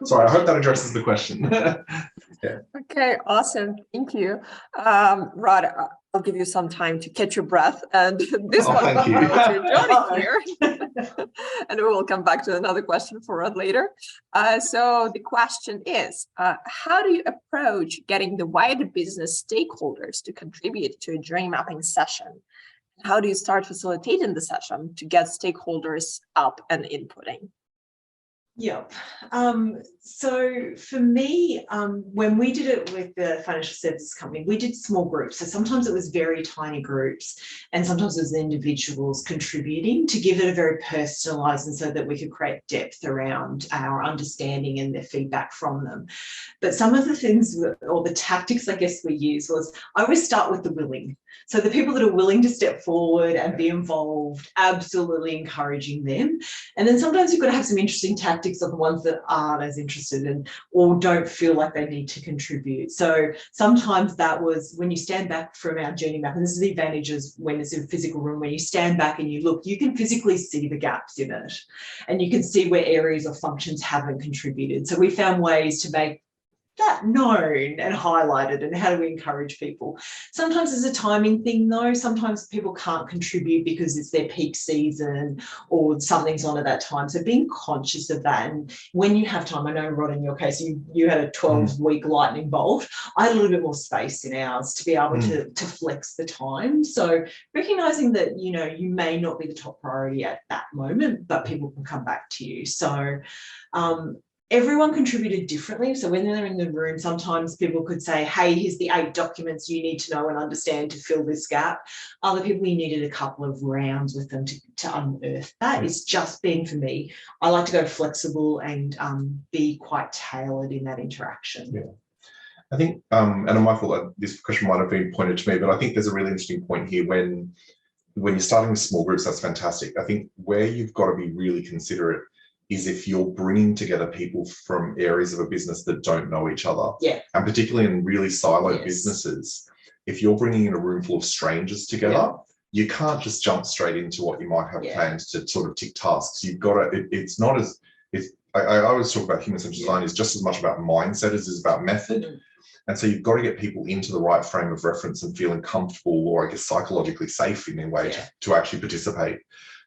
Sorry, I hope that addresses the question. Yeah. Okay, awesome. Thank you. Rod, I'll give you some time to catch your breath. And this one thank you. to Jodie here. And we will come back to another question for Rod later. So the question is, how do you approach getting the wider business stakeholders to contribute to a journey mapping session? How do you start facilitating the session to get stakeholders up and inputting? Yep. So for me, when we did it with the financial services company, we did small groups. So sometimes it was very tiny groups, and sometimes it was individuals contributing to give it a very personalised, and so that we could create depth around our understanding and the feedback from them. But some of the things, or the tactics, I guess, we used was, I always start with the willing. So the people that are willing to step forward and be involved, absolutely encouraging them. And then sometimes you've got to have some interesting tactics of the ones that aren't as interested or don't feel like they need to contribute. So sometimes that was when you stand back from our journey map, and this is the advantages when it's in a physical room, when you stand back and you look, you can physically see the gaps in it, and you can see where areas or functions haven't contributed. So we found ways to make that known and highlighted, and how do we encourage people? Sometimes it's a timing thing though. Sometimes people can't contribute because it's their peak season or something's on at that time. So being conscious of that, and when you have time, I know, Rod, in your case, you had a 12-week lightning bolt. I had a little bit more space in ours to be able to flex the time. So recognizing that, you know, you may not be the top priority at that moment, but people can come back to you. So everyone contributed differently. So when they're in the room, sometimes people could say, hey, here's the 8 documents you need to know and understand to fill this gap. Other people, you needed a couple of rounds with them to unearth that. It's just been, for me, I like to go flexible and be quite tailored in that interaction. Yeah. I think, and I'm mindful that this question might have been pointed to me, but I think there's a really interesting point here when you're starting with small groups, that's fantastic. I think where you've got to be really considerate is if you're bringing together people from areas of a business that don't know each other. Yeah. And particularly in really siloed businesses, if you're bringing in a room full of strangers together, you can't just jump straight into what you might have planned to sort of tick tasks. You've got to, I always talk about human-centered design is just as much about mindset as it is about method. And so you've got to get people into the right frame of reference and feeling comfortable, or I guess psychologically safe in a way to actually participate.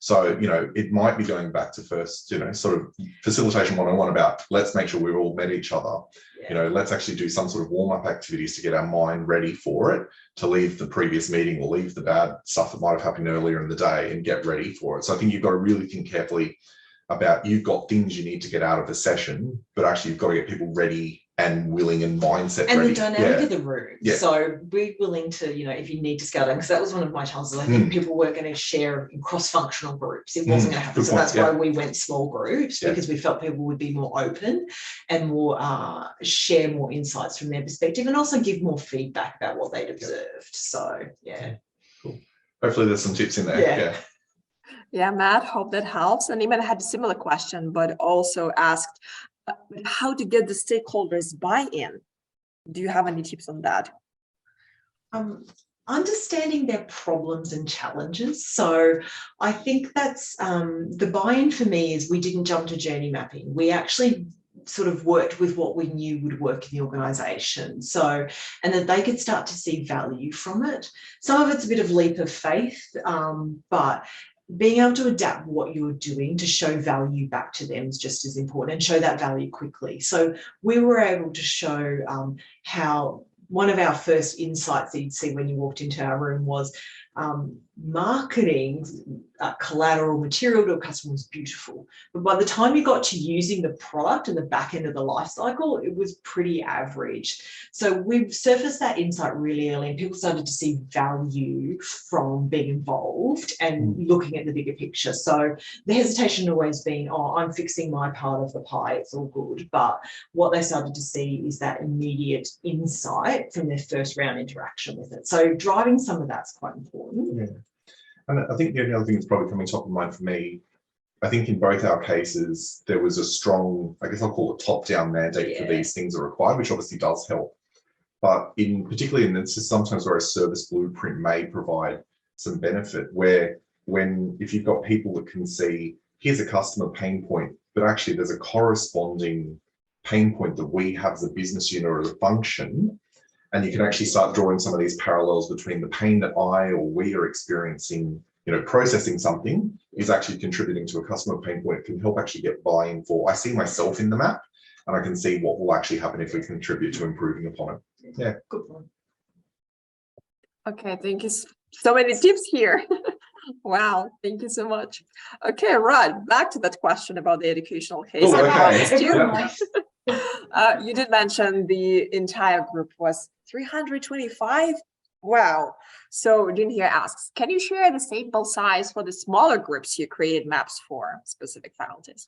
So, it might be going back to first, sort of facilitation 101 about let's make sure we've all met each other. Let's actually do some sort of warm-up activities to get our mind ready for it, to leave the previous meeting or leave the bad stuff that might have happened earlier in the day and get ready for it. So I think you've got to really think carefully about, you've got things you need to get out of a session, but actually you've got to get people ready and willing and mindset and ready. the dynamic of the room. So we're willing to, if you need to scale down, because that was one of my challenges. I think people were going to share in cross-functional groups. It wasn't going to happen. So that's why we went small groups, because we felt people would be more open and more share more insights from their perspective, and also give more feedback about what they'd observed. So cool. Hopefully there's some tips in there. Yeah, Matt, hope that helps. And Iman had a similar question, but also asked how to get the stakeholders buy-in. Do you have any tips on that? Understanding their problems and challenges. So I think that's the buy-in for me is we didn't jump to journey mapping. We actually sort of worked with what we knew would work in the organisation. So, and that they could start to see value from it. Some of it's a bit of leap of faith, but being able to adapt what you're doing to show value back to them is just as important, and show that value quickly. So we were able to show how one of our first insights that you'd see when you walked into our room was marketing collateral material to a customer was beautiful, but by the time you got to using the product and the back end of the life cycle, it was pretty average. So we've surfaced that insight really early, and people started to see value from being involved and looking at the bigger picture. So the hesitation always been, oh, I'm fixing my part of the pie, it's all good. But what they started to see is that immediate insight from their first round interaction with it. So driving some of that's quite important. Yeah. And I think the only other thing that's probably coming top of mind for me, I think in both our cases, there was a strong, I guess I'll call it top-down mandate for these things are required, which obviously does help. But particularly in this is sometimes where a service blueprint may provide some benefit, where if you've got people that can see, here's a customer pain point, but actually there's a corresponding pain point that we have as a business unit or as a function, and you can actually start drawing some of these parallels between the pain that I or we are experiencing, processing something is actually contributing to a customer pain point. It can help actually get buy-in for, I see myself in the map, and I can see what will actually happen if we contribute to improving upon it. Yeah. Good one. Okay, thank you. So many tips here. Wow, thank you so much. Okay, Rod, back to that question about the educational case. Oh, okay. You did mention the entire group was 325. Wow. So Jean here asks, can you share the sample size for the smaller groups you created maps for specific faculties?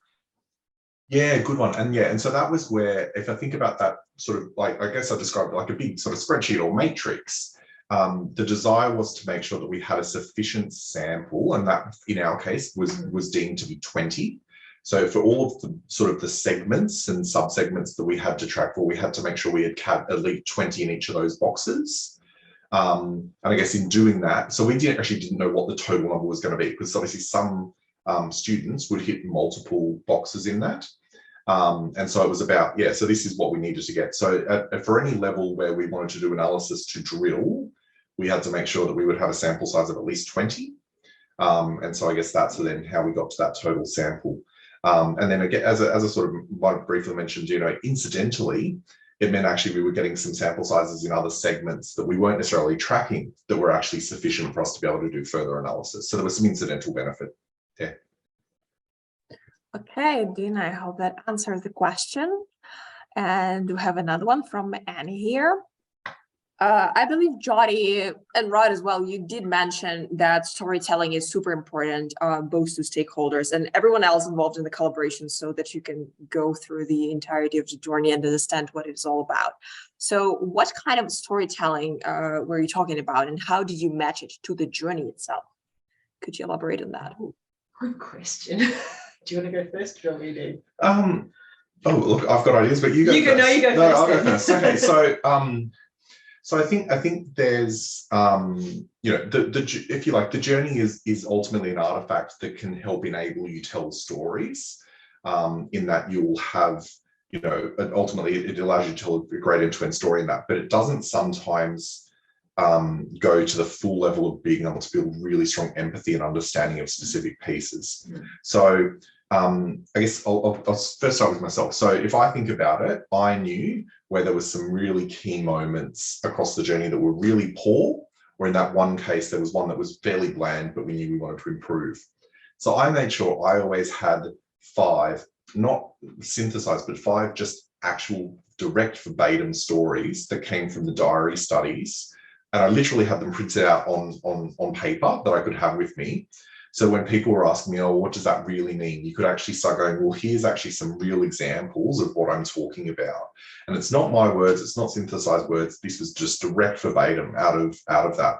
Yeah, good one. And so that was where, if I think about that sort of like, I guess I described it like a big sort of spreadsheet or matrix. The desire was to make sure that we had a sufficient sample, and that in our case was deemed to be 20. So for all of the sort of the segments and sub-segments that we had to track for, we had to make sure we had at least 20 in each of those boxes. And I guess in doing that, so we didn't know what the total number was going to be, because obviously some students would hit multiple boxes in that. And so it was about, so this is what we needed to get. So for any level where we wanted to do analysis to drill, we had to make sure that we would have a sample size of at least 20. And so I guess that's then how we got to that total sample. And then again, as I sort of briefly mentioned, incidentally, it meant actually we were getting some sample sizes in other segments that we weren't necessarily tracking that were actually sufficient for us to be able to do further analysis. So there was some incidental benefit. Yeah. Okay, Dean, I hope that answers the question. And we have another one from Annie here. I believe Jodie and Rod as well, you did mention that storytelling is super important, both to stakeholders and everyone else involved in the collaboration, so that you can go through the entirety of the journey and understand what it's all about. So what kind of storytelling were you talking about, and how did you match it to the journey itself? Could you elaborate on that? Good question. Do you want to go first, or do you want me to? Oh, look, I've got ideas, but you go first. No, you go first. No, I'll go first. Okay, so I think there's if you like, the journey is ultimately an artifact that can help enable you tell stories. in that you'll have, you know, ultimately it allows you to tell a great end-to-end story in that, but it doesn't sometimes go to the full level of being able to build really strong empathy and understanding of specific pieces. So I guess I'll first start with myself. So if I think about it, I knew where there was some really key moments across the journey that were really poor, or in that one case, there was one that was fairly bland, but we knew we wanted to improve. So I made sure I always had 5, not synthesized, but 5 just actual direct verbatim stories that came from the diary studies. And I literally had them printed out on paper that I could have with me. So when people were asking me, oh, what does that really mean? You could actually start going, well, here's actually some real examples of what I'm talking about. And it's not my words, it's not synthesized words. This was just direct verbatim out of that.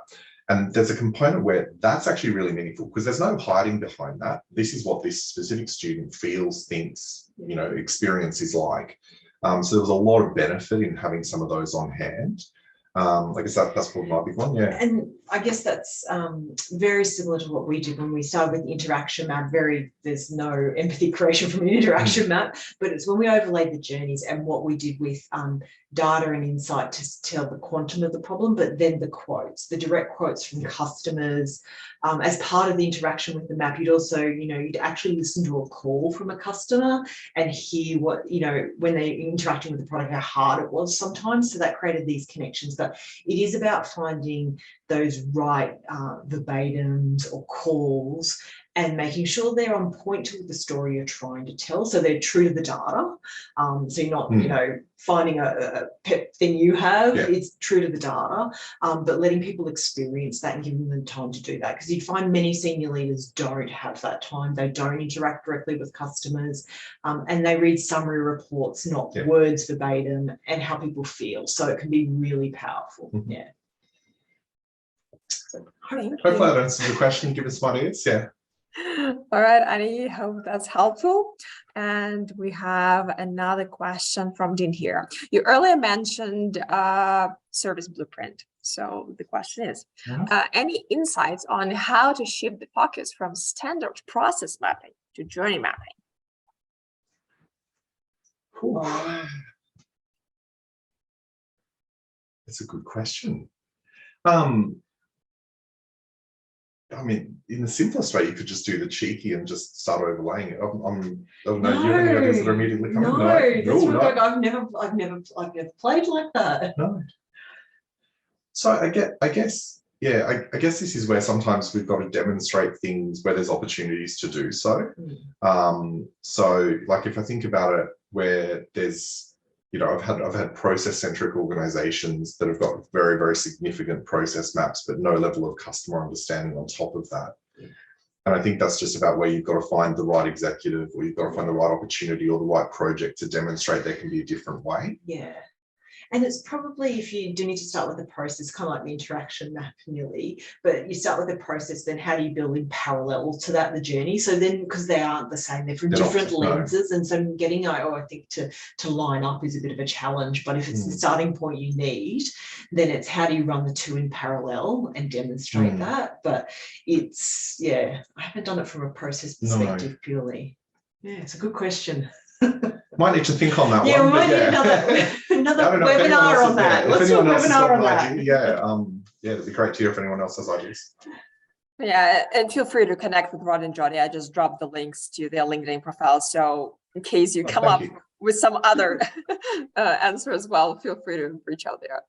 And there's a component where that's actually really meaningful because there's no hiding behind that. This is what this specific student feels, thinks, you know, experience is like. So there was a lot of benefit in having some of those on hand. I guess that's probably my big one, yeah. And I guess that's very similar to what we did when we started with the interaction map. There's no empathy creation from an interaction map, but it's when we overlaid the journeys and what we did with data and insight to tell the quantum of the problem, but then the quotes, the direct quotes from customers. As part of the interaction with the map, you'd also, you know, you'd actually listen to a call from a customer and hear what, you know, when they're interacting with the product, how hard it was sometimes. So that created these connections. But it is about finding those right verbatims or calls and making sure they're on point to the story you're trying to tell. So they're true to the data. So you're not, you know, finding a pet thing you have, it's true to the data, but letting people experience that and giving them time to do that. Because you'd find many senior leaders don't have that time. They don't interact directly with customers and they read summary reports, not words verbatim, and how people feel. So it can be really powerful. Yeah. So, hopefully that answers the question. Give us some ideas. Yeah. All right, Annie, hope that's helpful. And we have another question from Dean here. You earlier mentioned service blueprint. So the question is, any insights on how to shift the focus from standard process mapping to journey mapping? It's a good question. I mean, in the simplest way, you could just do the cheeky and just start overlaying it. I don't know. You have any ideas that are immediately coming? I've never played like that. No. So I guess this is where sometimes we've got to demonstrate things where there's opportunities to do so. So like if I think about it, where there's, you know, I've had process-centric organizations that have got very, very significant process maps, but no level of customer understanding on top of that. And I think that's just about where you've got to find the right executive, or you've got to find the right opportunity or the right project to demonstrate there can be a different way. Yeah. And it's probably, if you do need to start with the process, kind of like the interaction map nearly, but you start with the process, then how do you build in parallel to that, the journey? So then, because they aren't the same, they're from different lenses. And so getting, I think to line up is a bit of a challenge, but if it's the starting point you need, then it's how do you run the two in parallel and demonstrate that? But it's, I haven't done it from a process perspective purely. Yeah, it's a good question. Might need to think on that one. Yeah, we might need another webinar on that. Let's do a webinar on that. It'd be great to hear if anyone else has ideas. Yeah, and feel free to connect with Rod and Jodie. I just dropped the links to their LinkedIn profiles. So in case you come up with some other answer as well, feel free to reach out there.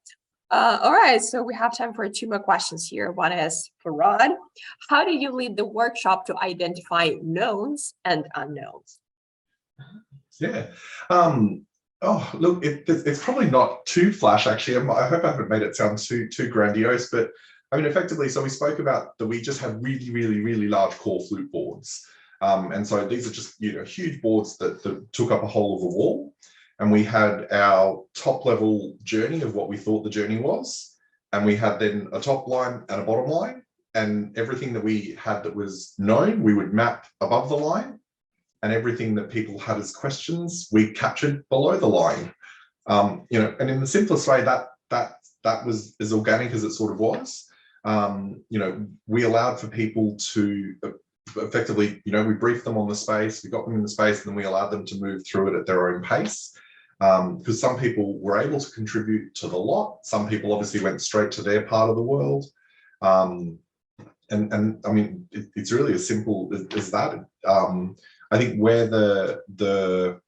All right, so we have time for 2 more questions here. One is for Rod. How do you lead the workshop to identify knowns and unknowns? Yeah. Look, it's probably not too flash, actually. I hope I haven't made it sound too grandiose, but I mean, effectively, so we spoke about that we just had really, really, really large core flute boards. And so these are just, you know, huge boards that took up a whole of the wall. And we had our top level journey of what we thought the journey was. And we had then a top line and a bottom line. And everything that we had that was known, we would map above the line. And everything that people had as questions, we captured below the line. You know, and in the simplest way, that was as organic as it sort of was. You know, we allowed for people to effectively, we briefed them on the space, we got them in the space, and then we allowed them to move through it at their own pace. Because some people were able to contribute to the lot. Some people obviously went straight to their part of the world. And I mean, it's really as simple as that. I think where the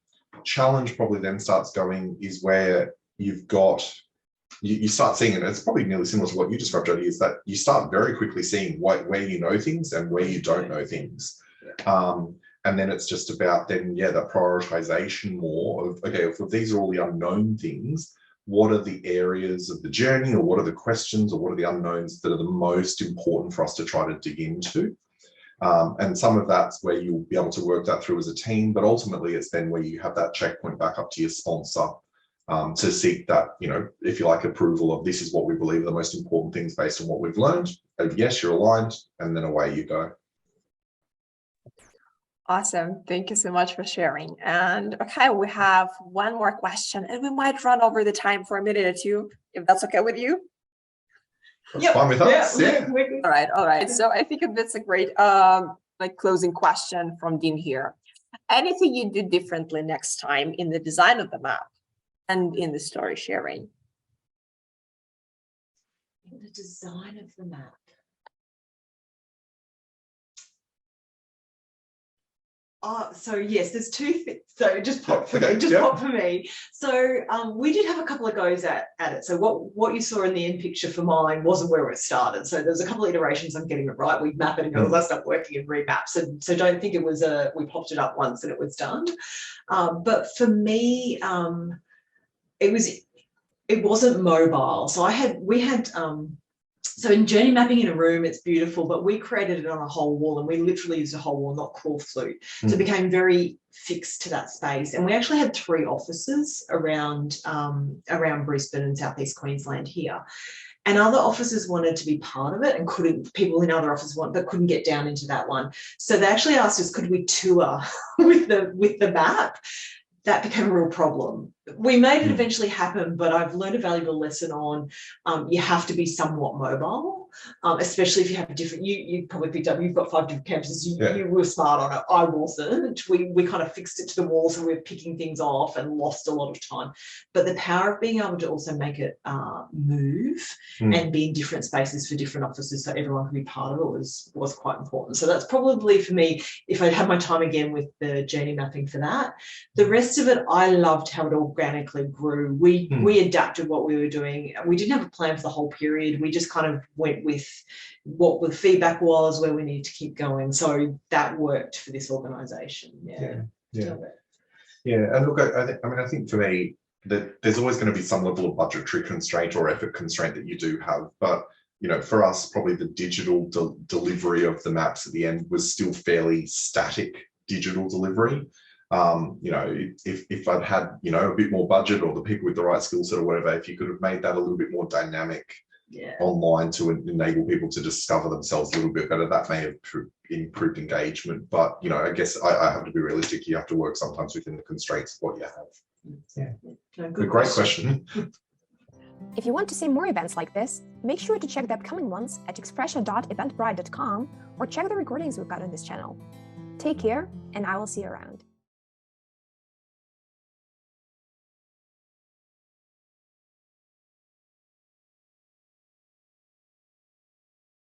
challenge probably then starts going is where you've got, you start seeing, and it's probably nearly similar to what you described, Jodie, is that you start very quickly seeing where you know things and where you don't know things. And then it's just about then, that prioritization more of, okay, if these are all the unknown things, what are the areas of the journey, or what are the questions, or what are the unknowns that are the most important for us to try to dig into? And some of that's where you'll be able to work that through as a team, but ultimately it's then where you have that checkpoint back up to your sponsor to seek that, if you like, approval of this is what we believe are the most important things based on what we've learned. Yes, you're aligned, and then away you go. Awesome. Thank you so much for sharing. And okay, we have one more question, and we might run over the time for a minute or two, if that's okay with you. That's fine with us. Yeah. All right. So I think that's a great closing question from Dean here. Anything you do differently next time in the design of the map and in the story sharing? In the design of the map. So yes, there's two things. So it just popped for me. Popped for me. So we did have a couple of goes at it. So what you saw in the end picture for mine wasn't where it started. So there's a couple of iterations on getting it right. We map it and go, let's stop working and remap. So don't think it was we popped it up once and it was done. But for me, it wasn't mobile. So we had. So in journey mapping in a room, it's beautiful, but we created it on a whole wall, and we literally used a whole wall, not core flute. So it became very fixed to that space. And we actually had 3 offices around Brisbane and Southeast Queensland here. And other offices wanted to be part of it, and people in other offices but couldn't get down into that one. So they actually asked us, could we tour with the map? That became a real problem. We made it eventually happen, but I've learned a valuable lesson on you have to be somewhat mobile, especially if you have different, you probably picked up, you've got 5 different campuses, you were smart on it. I wasn't. We kind of fixed it to the wall, so we were picking things off and lost a lot of time. But the power of being able to also make it move and be in different spaces for different offices so everyone could be part of it was quite important. So that's probably for me, if I had my time again with the journey mapping for that. The rest of it, I loved how it organically grew. We adapted what we were doing. We didn't have a plan for the whole period. We just kind of went with what the feedback was, where we needed to keep going. So that worked for this organisation. Yeah. And look, I think for me, that there's always going to be some level of budgetary constraint or effort constraint that you do have. But for us, probably the digital delivery of the maps at the end was still fairly static digital delivery. If I'd had, a bit more budget, or the people with the right skill set or whatever, if you could have made that a little bit more dynamic online to enable people to discover themselves a little bit better, that may have improved engagement. But, I guess I have to be realistic. You have to work sometimes within the constraints of what you have. Yeah. Great question. If you want to see more events like this, make sure to check the upcoming ones at UXPressia.eventbrite.com or check the recordings we've got on this channel. Take care, and I will see you around.